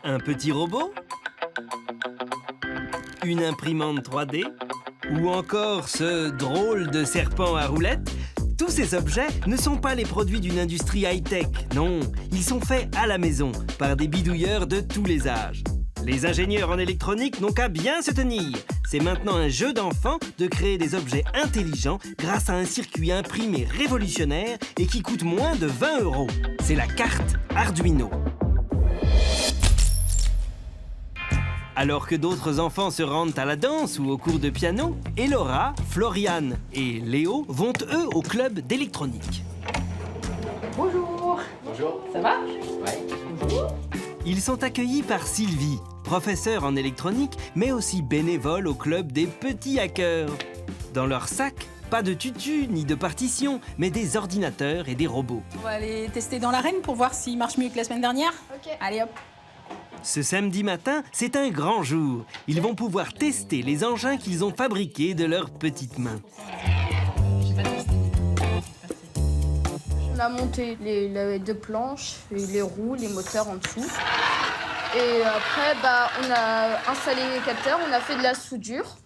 Un petit robot? Une imprimante 3D? Ou encore ce drôle de serpent à roulettes? Tous ces objets ne sont pas les produits d'une industrie high-tech, non. Ils sont faits à la maison, par des bidouilleurs de tous les âges. Les ingénieurs en électronique n'ont qu'à bien se tenir. C'est maintenant un jeu d'enfant de créer des objets intelligents grâce à un circuit imprimé révolutionnaire et qui coûte moins de 20 €. C'est la carte Arduino. Alors que d'autres enfants se rendent à la danse ou au cours de piano, Elora, Floriane et Léo vont eux au club d'électronique. Bonjour. Bonjour. Ça va? Ouais. Bonjour. Ils sont accueillis par Sylvie, professeure en électronique, mais aussi bénévole au club des petits hackers. Dans leur sac, pas de tutu ni de partition, mais des ordinateurs et des robots. On va aller tester dans l'arène pour voir s'il marche mieux que la semaine dernière. Ok. Allez hop. Ce samedi matin, c'est un grand jour. Ils vont pouvoir tester les engins qu'ils ont fabriqués de leurs petites mains. On a monté les deux planches, et les roues, les moteurs en dessous. Et après, on a installé les capteurs, on a fait de la soudure.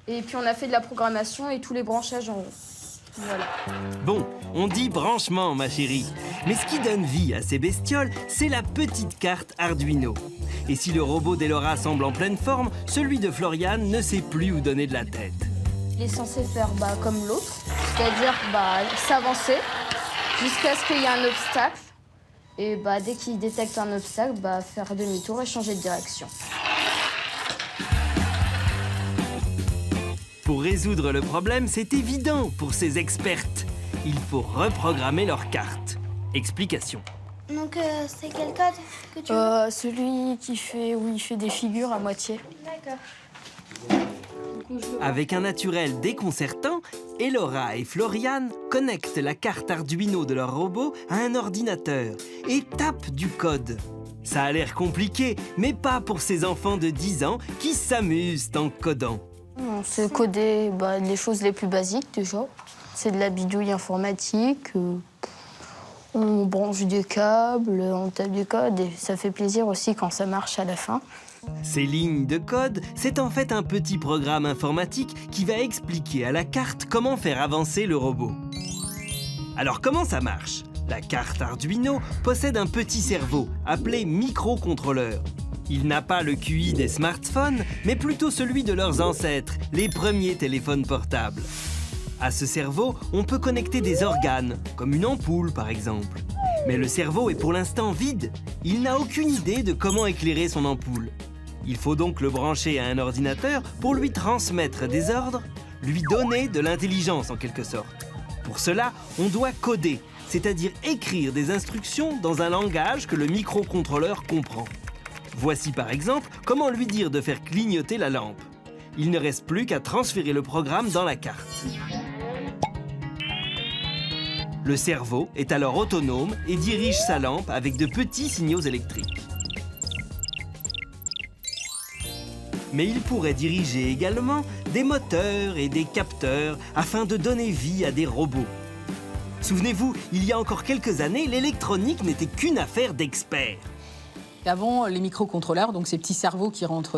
Et puis on a fait de la programmation et tous les branchages en haut. Voilà. Bon, on dit branchement, ma chérie. Mais ce qui donne vie à ces bestioles, c'est la petite carte Arduino. Et si le robot d'Elora semble en pleine forme, celui de Floriane ne sait plus où donner de la tête. Il est censé faire comme l'autre, c'est-à-dire s'avancer jusqu'à ce qu'il y ait un obstacle. Et dès qu'il détecte un obstacle, faire demi-tour et changer de direction. Pour résoudre le problème, c'est évident pour ces expertes. Il faut reprogrammer leur carte. Explication. Donc c'est quel code que tu veux? Celui où il fait des figures à moitié. D'accord. Avec un naturel déconcertant, Elora et Floriane connectent la carte Arduino de leur robot à un ordinateur et tapent du code. Ça a l'air compliqué, mais pas pour ces enfants de 10 ans qui s'amusent en codant. On sait coder les choses les plus basiques déjà. C'est de la bidouille informatique. On branche des câbles, on tape du code et ça fait plaisir aussi quand ça marche à la fin. Ces lignes de code, c'est en fait un petit programme informatique qui va expliquer à la carte comment faire avancer le robot. Alors comment ça marche? La carte Arduino possède un petit cerveau appelé microcontrôleur. Il n'a pas le QI des smartphones, mais plutôt celui de leurs ancêtres, les premiers téléphones portables. À ce cerveau, on peut connecter des organes, comme une ampoule par exemple. Mais le cerveau est pour l'instant vide. Il n'a aucune idée de comment éclairer son ampoule. Il faut donc le brancher à un ordinateur pour lui transmettre des ordres, lui donner de l'intelligence en quelque sorte. Pour cela, on doit coder, c'est-à-dire écrire des instructions dans un langage que le microcontrôleur comprend. Voici par exemple comment lui dire de faire clignoter la lampe. Il ne reste plus qu'à transférer le programme dans la carte. Le cerveau est alors autonome et dirige sa lampe avec de petits signaux électriques. Mais il pourrait diriger également des moteurs et des capteurs afin de donner vie à des robots. Souvenez-vous, il y a encore quelques années, l'électronique n'était qu'une affaire d'experts. Avant, les microcontrôleurs, donc ces petits cerveaux qui rendent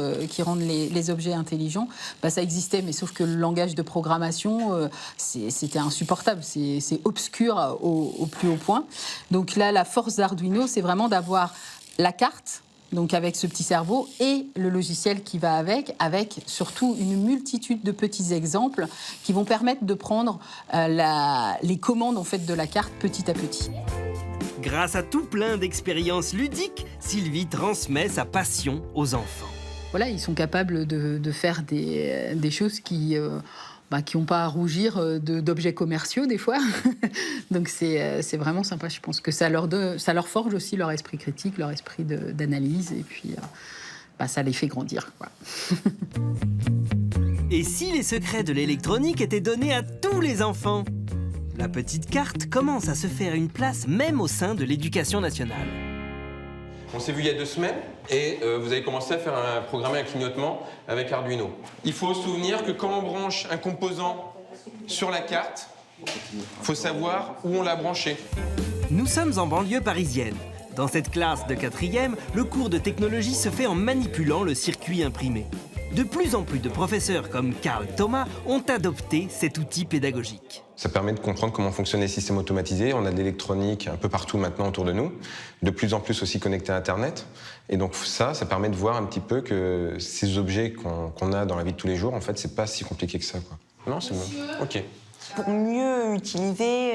les objets intelligents, ça existait, mais sauf que le langage de programmation, c'était insupportable, c'est obscur au plus haut point. Donc là, la force d'Arduino, c'est vraiment d'avoir la carte, donc avec ce petit cerveau, et le logiciel qui va avec surtout une multitude de petits exemples qui vont permettre de prendre les commandes en fait, de la carte petit à petit. Grâce à tout plein d'expériences ludiques, Sylvie transmet sa passion aux enfants. Voilà, ils sont capables de faire des choses qui n'ont pas à rougir d'objets commerciaux des fois. Donc c'est vraiment sympa. Je pense que ça leur forge aussi leur esprit critique, leur esprit d'analyse. Et puis ça les fait grandir, quoi. Et si les secrets de l'électronique étaient donnés à tous les enfants? La petite carte commence à se faire une place même au sein de l'éducation nationale. On s'est vu il y a 2 semaines et vous avez commencé à programmer un clignotement avec Arduino. Il faut se souvenir que quand on branche un composant sur la carte, il faut savoir où on l'a branché. Nous sommes en banlieue parisienne. Dans cette classe de 4e, le cours de technologie se fait en manipulant le circuit imprimé. De plus en plus de professeurs comme Carl Thomas ont adopté cet outil pédagogique. Ça permet de comprendre comment fonctionnent les systèmes automatisés. On a de l'électronique un peu partout maintenant autour de nous, de plus en plus aussi connectés à Internet. Et donc ça permet de voir un petit peu que ces objets qu'on a dans la vie de tous les jours, en fait, c'est pas si compliqué que ça, quoi. Non, c'est bon. Ok. Pour mieux utiliser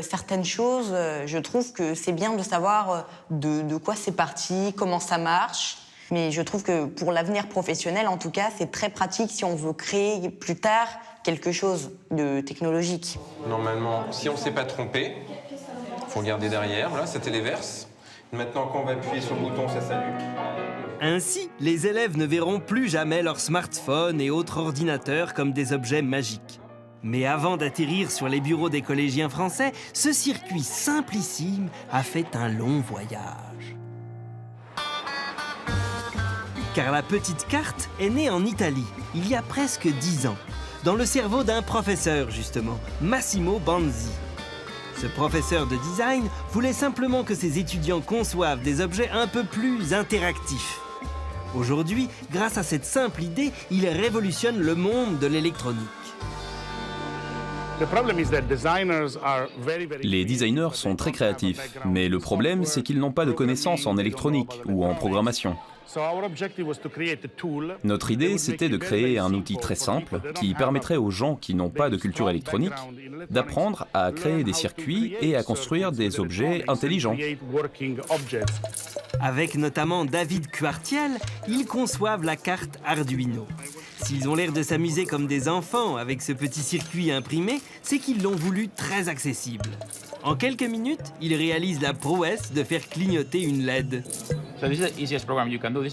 certaines choses, je trouve que c'est bien de savoir de quoi c'est parti, comment ça marche. Mais je trouve que pour l'avenir professionnel, en tout cas, c'est très pratique si on veut créer plus tard quelque chose de technologique. Normalement, si on ne s'est pas trompé, il faut regarder derrière. Voilà, ça téléverse. Maintenant, quand on va appuyer sur le bouton, ça s'allume. Ainsi, les élèves ne verront plus jamais leur smartphone et autres ordinateurs comme des objets magiques. Mais avant d'atterrir sur les bureaux des collégiens français, ce circuit simplissime a fait un long voyage. Car la petite carte est née en Italie, il y a presque 10 ans, dans le cerveau d'un professeur justement, Massimo Banzi. Ce professeur de design voulait simplement que ses étudiants conçoivent des objets un peu plus interactifs. Aujourd'hui, grâce à cette simple idée, il révolutionne le monde de l'électronique. Les designers sont très créatifs, mais le problème, c'est qu'ils n'ont pas de connaissances en électronique ou en programmation. Notre idée, c'était de créer un outil très simple qui permettrait aux gens qui n'ont pas de culture électronique d'apprendre à créer des circuits et à construire des objets intelligents. Avec notamment David Quartiel, ils conçoivent la carte Arduino. S'ils ont l'air de s'amuser comme des enfants avec ce petit circuit imprimé, c'est qu'ils l'ont voulu très accessible. En quelques minutes, ils réalisent la prouesse de faire clignoter une LED.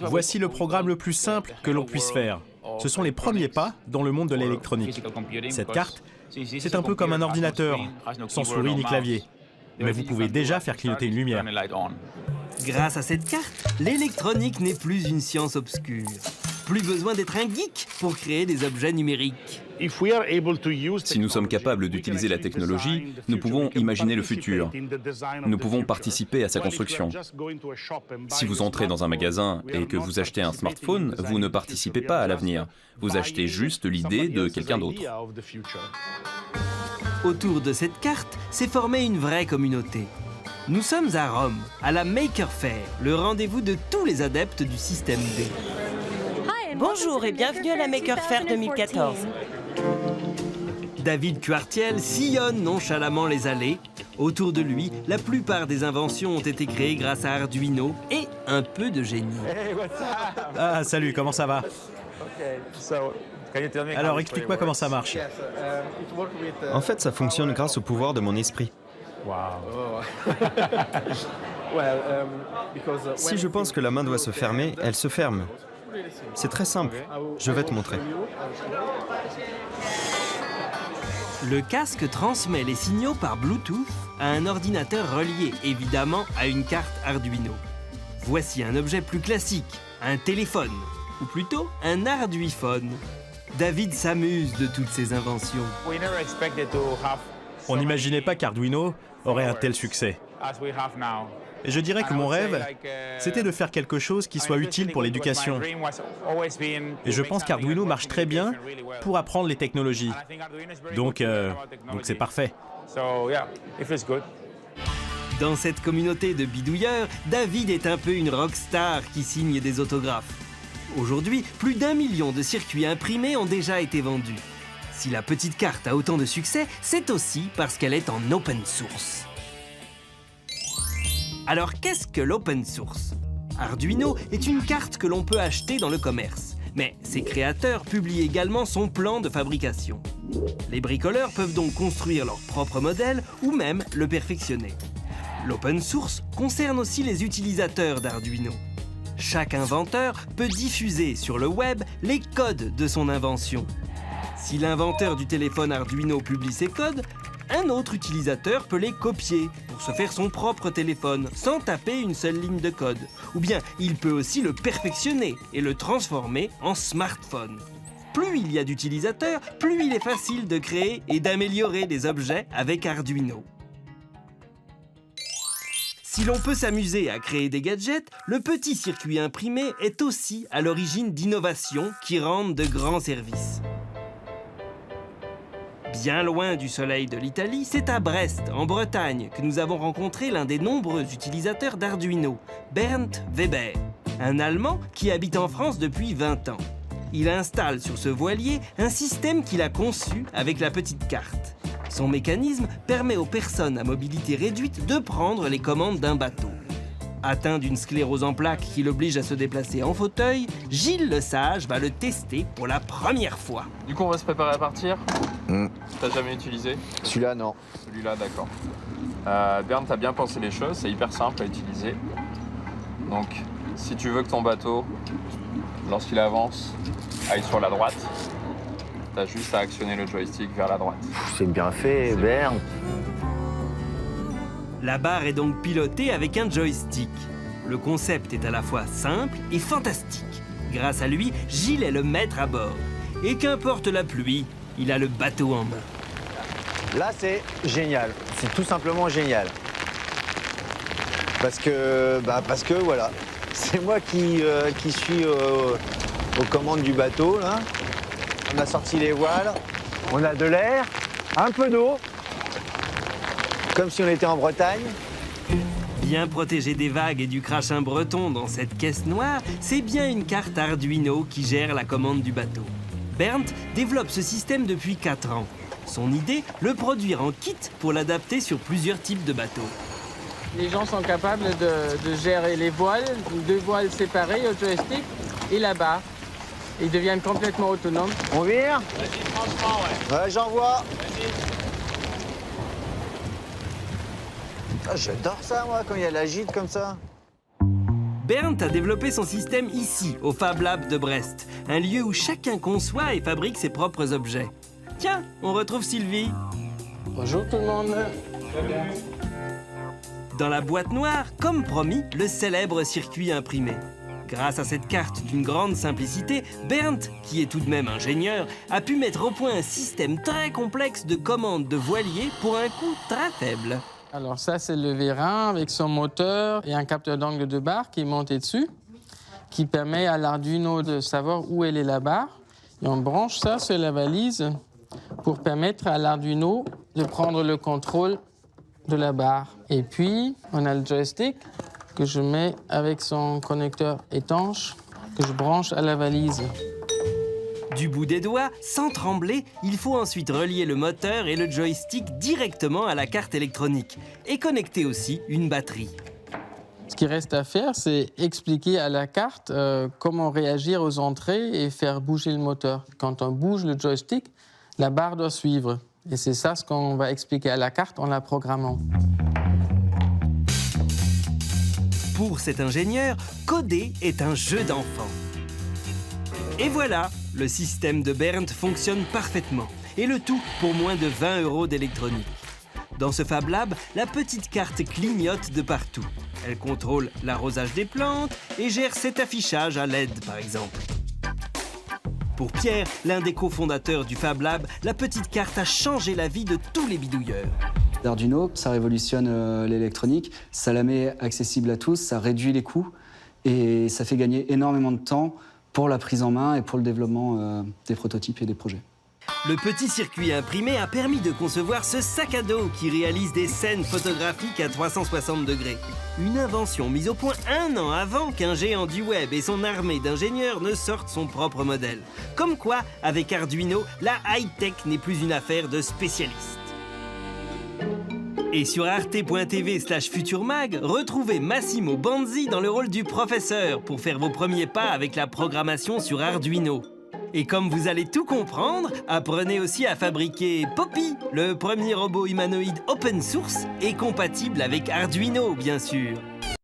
Voici le programme le plus simple que l'on puisse faire. Ce sont les premiers pas dans le monde de l'électronique. Cette carte, c'est un peu comme un ordinateur, sans souris ni clavier. Mais vous pouvez déjà faire clignoter une lumière. Grâce à cette carte, l'électronique n'est plus une science obscure. Plus besoin d'être un geek pour créer des objets numériques. Si nous sommes capables d'utiliser la technologie, nous pouvons imaginer le futur. Nous pouvons participer à sa construction. Si vous entrez dans un magasin et que vous achetez un smartphone, vous ne participez pas à l'avenir. Vous achetez juste l'idée de quelqu'un d'autre. Autour de cette carte s'est formée une vraie communauté. Nous sommes à Rome, à la Maker Faire, le rendez-vous de tous les adeptes du système D. Bonjour et bienvenue à la Maker Faire 2014. David Quartiel sillonne nonchalamment les allées. Autour de lui, la plupart des inventions ont été créées grâce à Arduino et un peu de génie. Ah, salut, comment ça va? Alors, explique-moi comment ça marche. En fait, ça fonctionne grâce au pouvoir de mon esprit. Si je pense que la main doit se fermer, elle se ferme. C'est très simple. Je vais te montrer. Le casque transmet les signaux par Bluetooth à un ordinateur relié, évidemment, à une carte Arduino. Voici un objet plus classique, un téléphone, ou plutôt un Arduiphone. David s'amuse de toutes ces inventions. On n'imaginait pas qu'Arduino aurait un tel succès. Et je dirais que mon rêve, c'était de faire quelque chose qui soit utile pour l'éducation. Et je pense qu'Arduino marche très bien pour apprendre les technologies. Donc c'est parfait. Dans cette communauté de bidouilleurs, David est un peu une rockstar qui signe des autographes. Aujourd'hui, plus d'1 million de circuits imprimés ont déjà été vendus. Si la petite carte a autant de succès, c'est aussi parce qu'elle est en open source. Alors qu'est-ce que l'open source? Arduino est une carte que l'on peut acheter dans le commerce, mais ses créateurs publient également son plan de fabrication. Les bricoleurs peuvent donc construire leur propre modèle ou même le perfectionner. L'open source concerne aussi les utilisateurs d'Arduino. Chaque inventeur peut diffuser sur le web les codes de son invention. Si l'inventeur du téléphone Arduino publie ses codes, un autre utilisateur peut les copier pour se faire son propre téléphone sans taper une seule ligne de code. Ou bien, il peut aussi le perfectionner et le transformer en smartphone. Plus il y a d'utilisateurs, plus il est facile de créer et d'améliorer des objets avec Arduino. Si l'on peut s'amuser à créer des gadgets, le petit circuit imprimé est aussi à l'origine d'innovations qui rendent de grands services. Bien loin du soleil de l'Italie, c'est à Brest, en Bretagne, que nous avons rencontré l'un des nombreux utilisateurs d'Arduino, Bernd Weber, un Allemand qui habite en France depuis 20 ans. Il installe sur ce voilier un système qu'il a conçu avec la petite carte. Son mécanisme permet aux personnes à mobilité réduite de prendre les commandes d'un bateau. Atteint d'une sclérose en plaques qui l'oblige à se déplacer en fauteuil, Gilles le Sage va le tester pour la première fois. Du coup, on va se préparer à partir. T'as jamais utilisé? Celui-là, non. Celui-là, d'accord. Bernd, t'as bien pensé les choses, c'est hyper simple à utiliser. Donc, si tu veux que ton bateau, lorsqu'il avance, aille sur la droite, t'as juste à actionner le joystick vers la droite. C'est bien fait, Bernd. La barre est donc pilotée avec un joystick. Le concept est à la fois simple et fantastique. Grâce à lui, Gilles est le maître à bord. Et qu'importe la pluie, il a le bateau en main. Là, c'est génial. C'est tout simplement génial. Parce que voilà, c'est moi qui suis aux commandes du bateau, là. On a sorti les voiles, on a de l'air, un peu d'eau, comme si on était en Bretagne. Bien protégé des vagues et du crachin breton dans cette caisse noire, c'est bien une carte Arduino qui gère la commande du bateau. Bernd développe ce système depuis 4 ans. Son idée, le produire en kit pour l'adapter sur plusieurs types de bateaux. Les gens sont capables de gérer les voiles, 2 voiles séparées au joystick et la barre. Ils deviennent complètement autonomes. On vire? Vas-y, franchement, ouais. Ouais, j'envoie. Vas-y. Ah, j'adore ça, moi, quand il y a la gîte comme ça. Bernd a développé son système ici, au Fab Lab de Brest, un lieu où chacun conçoit et fabrique ses propres objets. Tiens, on retrouve Sylvie. Bonjour tout le monde. Dans la boîte noire, comme promis, le célèbre circuit imprimé. Grâce à cette carte d'une grande simplicité, Bernd, qui est tout de même ingénieur, a pu mettre au point un système très complexe de commandes de voilier pour un coût très faible. Alors ça, c'est le vérin avec son moteur et un capteur d'angle de barre qui est monté dessus, qui permet à l'Arduino de savoir où elle est la barre. Et on branche ça sur la valise pour permettre à l'Arduino de prendre le contrôle de la barre. Et puis, on a le joystick que je mets avec son connecteur étanche que je branche à la valise. Du bout des doigts, sans trembler, il faut ensuite relier le moteur et le joystick directement à la carte électronique et connecter aussi une batterie. Ce qui reste à faire, c'est expliquer à la carte comment réagir aux entrées et faire bouger le moteur. Quand on bouge le joystick, la barre doit suivre. Et c'est ça ce qu'on va expliquer à la carte en la programmant. Pour cet ingénieur, coder est un jeu d'enfant. Et voilà, le système de Bernd fonctionne parfaitement. Et le tout pour moins de 20 € d'électronique. Dans ce Fab Lab, la petite carte clignote de partout. Elle contrôle l'arrosage des plantes et gère cet affichage à LED, par exemple. Pour Pierre, l'un des cofondateurs du Fab Lab, la petite carte a changé la vie de tous les bidouilleurs. Arduino, ça révolutionne l'électronique, ça la met accessible à tous, ça réduit les coûts et ça fait gagner énormément de temps pour la prise en main et pour le développement des prototypes et des projets. Le petit circuit imprimé a permis de concevoir ce sac à dos qui réalise des scènes photographiques à 360 degrés. Une invention mise au point 1 an avant qu'un géant du web et son armée d'ingénieurs ne sortent son propre modèle. Comme quoi, avec Arduino, la high-tech n'est plus une affaire de spécialistes. Et sur arte.tv/futurmag, retrouvez Massimo Banzi dans le rôle du professeur pour faire vos premiers pas avec la programmation sur Arduino. Et comme vous allez tout comprendre, apprenez aussi à fabriquer Poppy, le premier robot humanoïde open source et compatible avec Arduino, bien sûr.